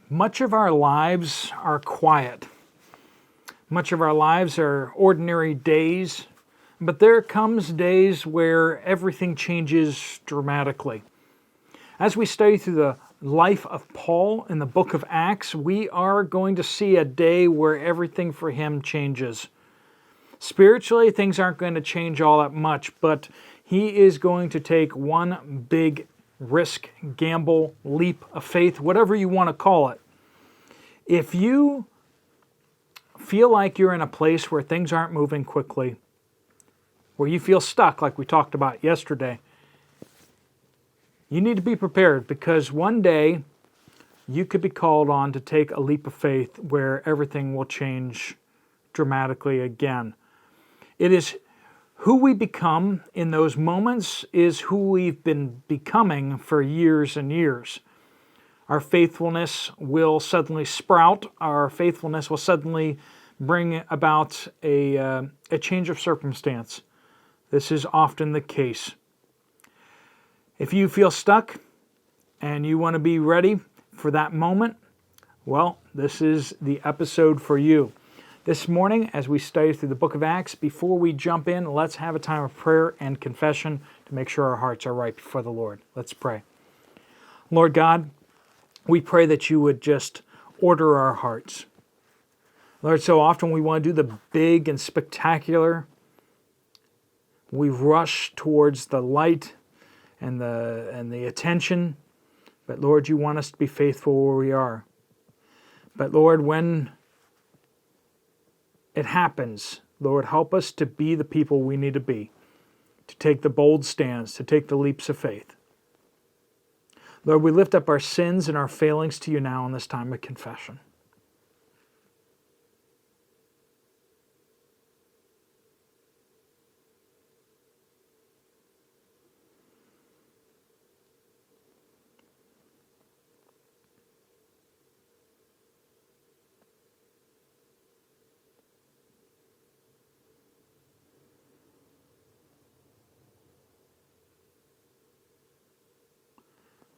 Much of our lives are quiet. Much of our lives are ordinary days, but there comes days where everything changes dramatically. As we study through the life of Paul in the book of Acts, we are going to see a day where everything for him changes. Spiritually, things aren't going to change all that much, but he is going to take one big risk, gamble, leap of faith, whatever you want to call it. If you feel like you're in a place where things aren't moving quickly, where you feel stuck like we talked about yesterday, you need to be prepared, because one day you could be called on to take a leap of faith where everything will change dramatically again. It is who we become in those moments is who we've been becoming for years and years. Our faithfulness will suddenly sprout. Our faithfulness will suddenly bring about a change of circumstance. This is often the case. If you feel stuck and you want to be ready for that moment, well, this is the episode for you. This morning, as we study through the book of Acts, before we jump in, let's have a time of prayer and confession to make sure our hearts are right before the Lord. Let's pray. Lord God, we pray that you would just order our hearts. Lord, so often we want to do the big and spectacular. We rush towards the light and the attention. But Lord, you want us to be faithful where we are. But Lord, when it happens, Lord, help us to be the people we need to be, to take the bold stands, to take the leaps of faith. Lord, we lift up our sins and our failings to you now in this time of confession.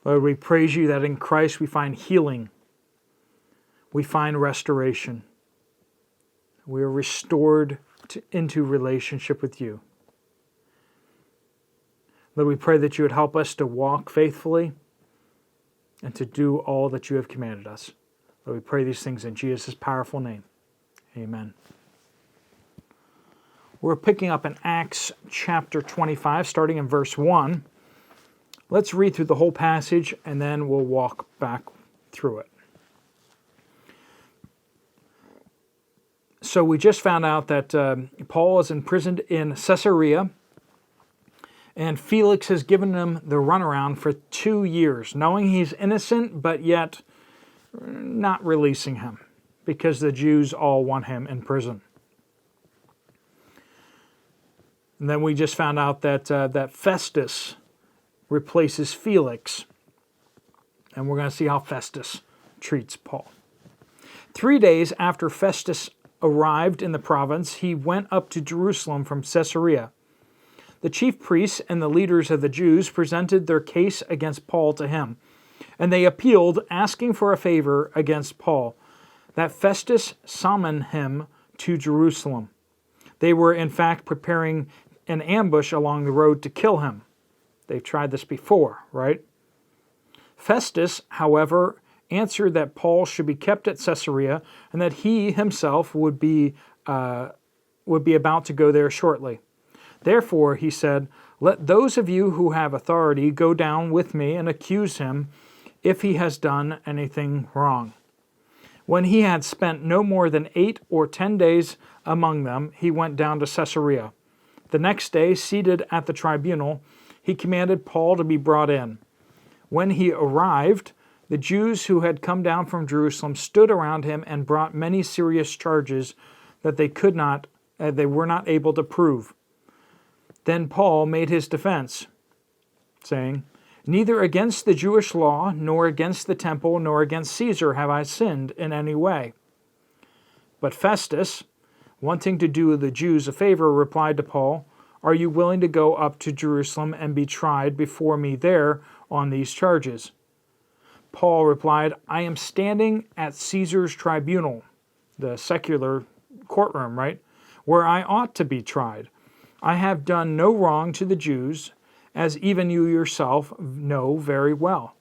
Lord, we praise you that in Christ we find healing. We find restoration. We are restored into relationship with you. Lord, we pray that you would help us to walk faithfully and to do all that you have commanded us. Lord, we pray these things in Jesus' powerful name. Amen. We're picking up in Acts chapter 25, starting in verse 1. Let's read through the whole passage, and then we'll walk back through it. So we just found out that Paul is imprisoned in Caesarea, and Felix has given him the runaround for 2 years, knowing he's innocent, but yet not releasing him, because the Jews all want him in prison. And then we just found out that Festus replaces Felix. And we're going to see how Festus treats Paul. 3 days after Festus arrived in the province, he went up to Jerusalem from Caesarea. The chief priests and the leaders of the Jews presented their case against Paul to him, and they appealed, asking for a favor against Paul, that Festus summon him to Jerusalem. They were in fact preparing an ambush along the road to kill him. They've tried this before, right? Festus, however, answered that Paul should be kept at Caesarea and that he himself would be about to go there shortly. Therefore, he said, "Let those of you who have authority go down with me and accuse him if he has done anything wrong." When he had spent no more than 8 or 10 days among them, he went down to Caesarea. The next day, seated at the tribunal, he commanded Paul to be brought in. When he arrived, the Jews who had come down from Jerusalem stood around him and brought many serious charges that they were not able to prove. Then Paul made his defense, saying, "Neither against the Jewish law, nor against the temple, nor against Caesar have I sinned in any way." But Festus, wanting to do the Jews a favor, replied to Paul, "Are you willing to go up to Jerusalem and be tried before me there on these charges?" Paul replied, I am standing at Caesar's tribunal, the secular courtroom, right, where I ought to be tried. I have done no wrong to the Jews, as even you yourself know very well.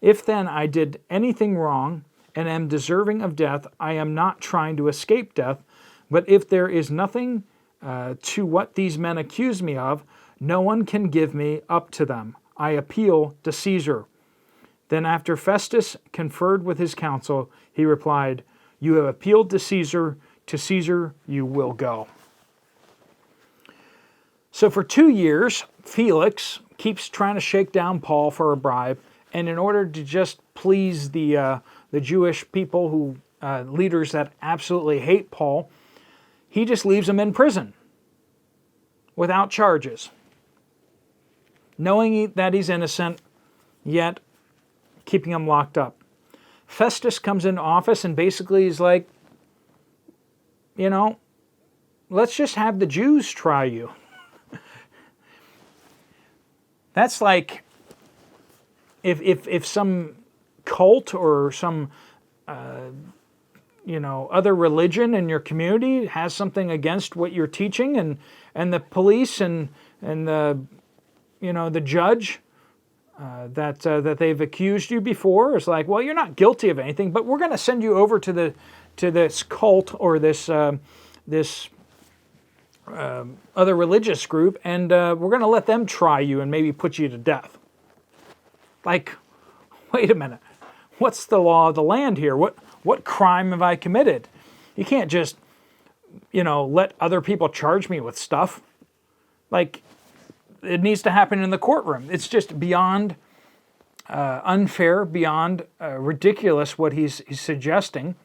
If then I did anything wrong and am deserving of death, I am not trying to escape death, but if there is nothing to what these men accuse me of, no one can give me up to them. I appeal to Caesar. Then after Festus conferred with his council, he replied, You have appealed to Caesar you will go. So for 2 years, Felix keeps trying to shake down Paul for a bribe, and in order to just please the Jewish people who leaders that absolutely hate Paul, he just leaves him in prison without charges, knowing that he's innocent, yet keeping him locked up. Festus comes into office and basically is like, let's just have the Jews try you. That's like if some cult or some other religion in your community has something against what you're teaching, and the police and the the judge that they've accused you before is like, well, you're not guilty of anything, but we're going to send you over to this cult or this other religious group, and we're going to let them try you and maybe put you to death. Like, wait a minute, what's the law of the land here? What crime have I committed? You can't just let other people charge me with stuff. Like, it needs to happen in the courtroom. It's just beyond unfair, beyond ridiculous what he's suggesting.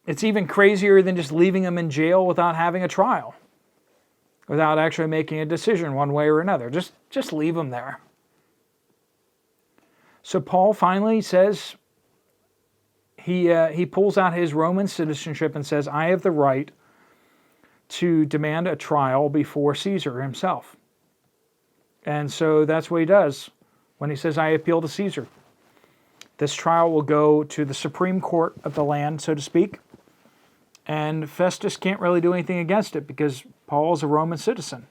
It's even crazier than just leaving him in jail without having a trial, without actually making a decision one way or another. Just leave him there. So Paul finally says, he pulls out his Roman citizenship and says, I have the right to demand a trial before Caesar himself. And so that's what he does when he says, I appeal to Caesar. This trial will go to the Supreme Court of the land, so to speak. And Festus can't really do anything against it because Paul is a Roman citizen.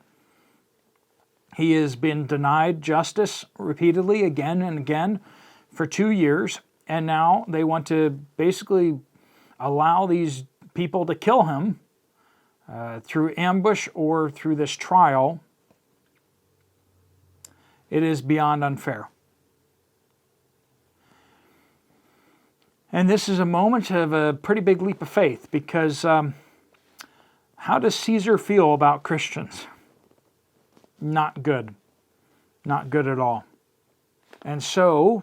He has been denied justice repeatedly, again and again, for 2 years. And now they want to basically allow these people to kill him through ambush or through this trial. It is beyond unfair. And this is a moment of a pretty big leap of faith, because how does Caesar feel about Christians? Not good. Not good at all. And so,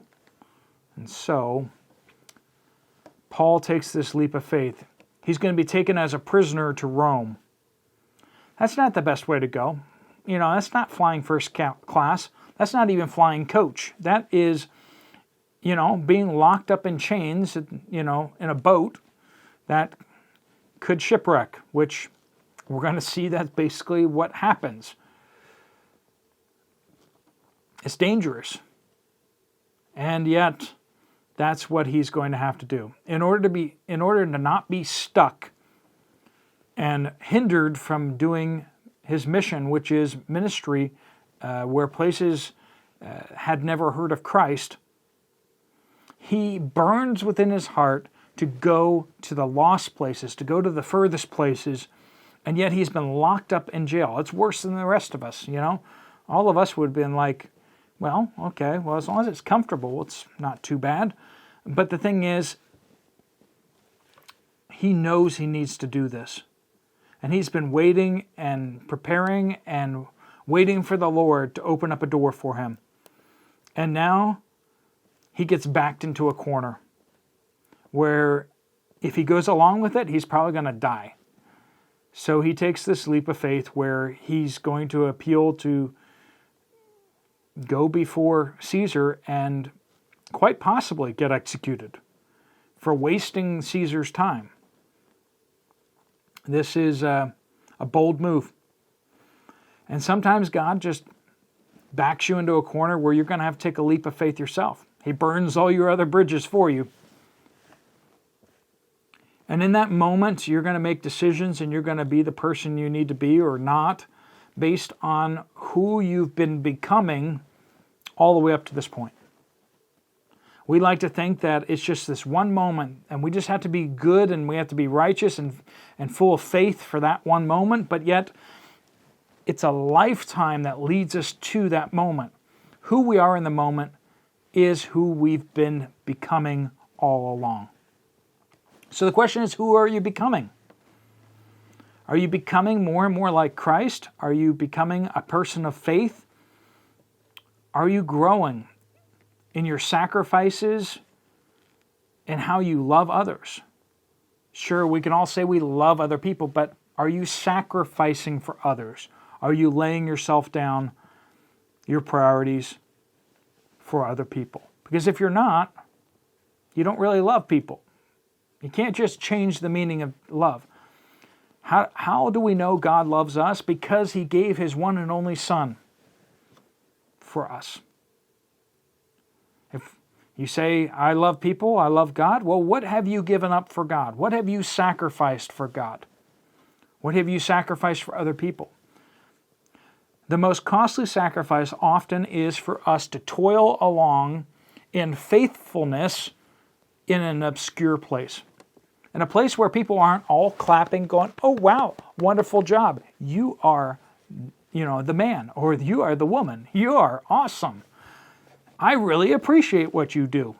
Paul takes this leap of faith. He's going to be taken as a prisoner to Rome. That's not the best way to go. That's not flying first class. That's not even flying coach. That is, being locked up in chains, in a boat that could shipwreck, which we're going to see that's basically what happens. It's dangerous. And yet, that's what he's going to have to do. In order to not be stuck and hindered from doing his mission, which is ministry, where places had never heard of Christ, he burns within his heart to go to the lost places, to go to the furthest places, and yet he's been locked up in jail. It's worse than the rest of us, All of us would have been like, well, okay, as long as it's comfortable, it's not too bad. But the thing is, he knows he needs to do this. And he's been waiting and preparing and waiting for the Lord to open up a door for him. And now he gets backed into a corner where if he goes along with it, he's probably going to die. So he takes this leap of faith where he's going to appeal to go before Caesar and quite possibly get executed for wasting Caesar's time. This is a bold move. And sometimes God just backs you into a corner where you're going to have to take a leap of faith yourself. He burns all your other bridges for you. And in that moment, you're going to make decisions and you're going to be the person you need to be or not based on who you've been becoming all the way up to this point. We like to think that it's just this one moment and we just have to be good and we have to be righteous and full of faith for that one moment, but yet it's a lifetime that leads us to that moment. Who we are in the moment is who we've been becoming all along. So the question is, who are you becoming? Are you becoming more and more like Christ? Are you becoming a person of faith? Are you growing in your sacrifices and how you love others? Sure, we can all say we love other people, but are you sacrificing for others? Are you laying yourself down, your priorities for other people? Because if you're not, you don't really love people. You can't just change the meaning of love. How do we know God loves us? Because He gave His one and only Son for us. If you say, I love people, I love God, well, what have you given up for God? What have you sacrificed for God? What have you sacrificed for other people? The most costly sacrifice often is for us to toil along in faithfulness in an obscure place. In a place where people aren't all clapping, going, oh, wow, wonderful job. You are, the man, or you are the woman. You are awesome. I really appreciate what you do.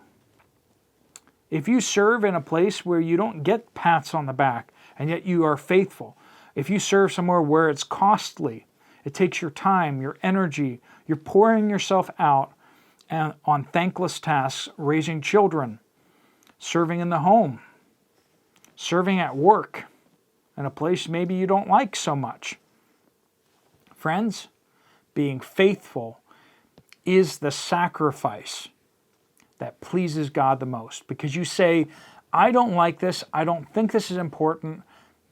If you serve in a place where you don't get pats on the back, and yet you are faithful, if you serve somewhere where it's costly, it takes your time, your energy, you're pouring yourself out on thankless tasks, raising children, serving in the home, serving at work, in a place maybe you don't like so much. Friends, being faithful is the sacrifice that pleases God the most. Because you say, I don't like this, I don't think this is important,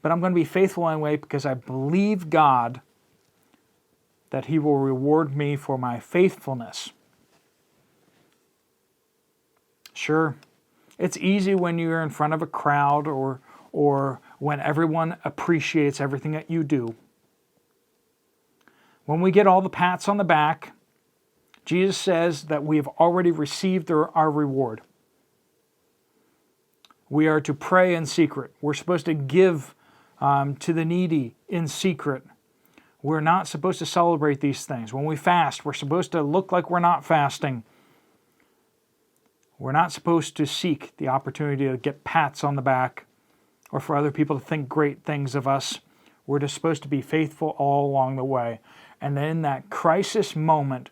but I'm going to be faithful anyway because I believe God that He will reward me for my faithfulness. Sure, it's easy when you're in front of a crowd or when everyone appreciates everything that you do. When we get all the pats on the back, Jesus says that we have already received our reward. We are to pray in secret. We're supposed to give to the needy in secret. We're not supposed to celebrate these things. When we fast, we're supposed to look like we're not fasting. We're not supposed to seek the opportunity to get pats on the back or for other people to think great things of us. We're just supposed to be faithful all along the way. And then in that crisis moment,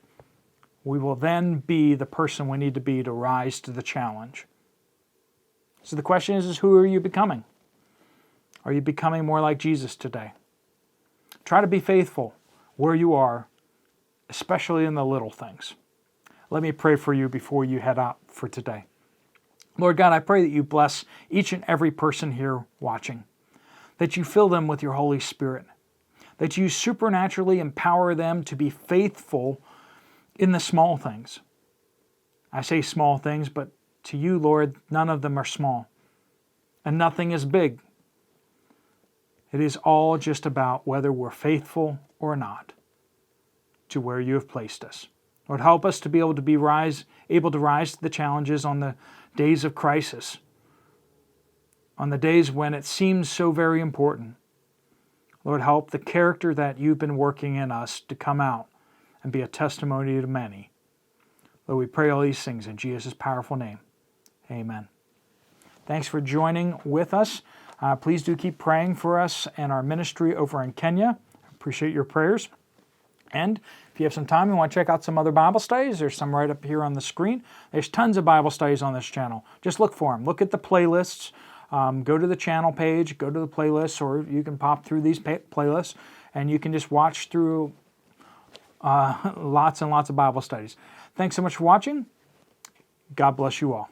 we will then be the person we need to be to rise to the challenge. So the question is who are you becoming? Are you becoming more like Jesus today? Try to be faithful where you are, especially in the little things. Let me pray for you before you head out for today. Lord God, I pray that you bless each and every person here watching, that you fill them with your Holy Spirit, that you supernaturally empower them to be faithful in the small things. I say small things, but to you, Lord, none of them are small, and nothing is big. It is all just about whether we're faithful or not to where you have placed us. Lord, help us to be able to rise to the challenges on the days of crisis, on the days when it seems so very important. Lord, help the character that you've been working in us to come out and be a testimony to many. Lord, we pray all these things in Jesus' powerful name. Amen. Thanks for joining with us. Please do keep praying for us and our ministry over in Kenya. I appreciate your prayers. And if you have some time and want to check out some other Bible studies, there's some right up here on the screen. There's tons of Bible studies on this channel. Just look for them. Look at the playlists. Go to the channel page, go to the playlists, or you can pop through these playlists, and you can just watch through lots and lots of Bible studies. Thanks so much for watching. God bless you all.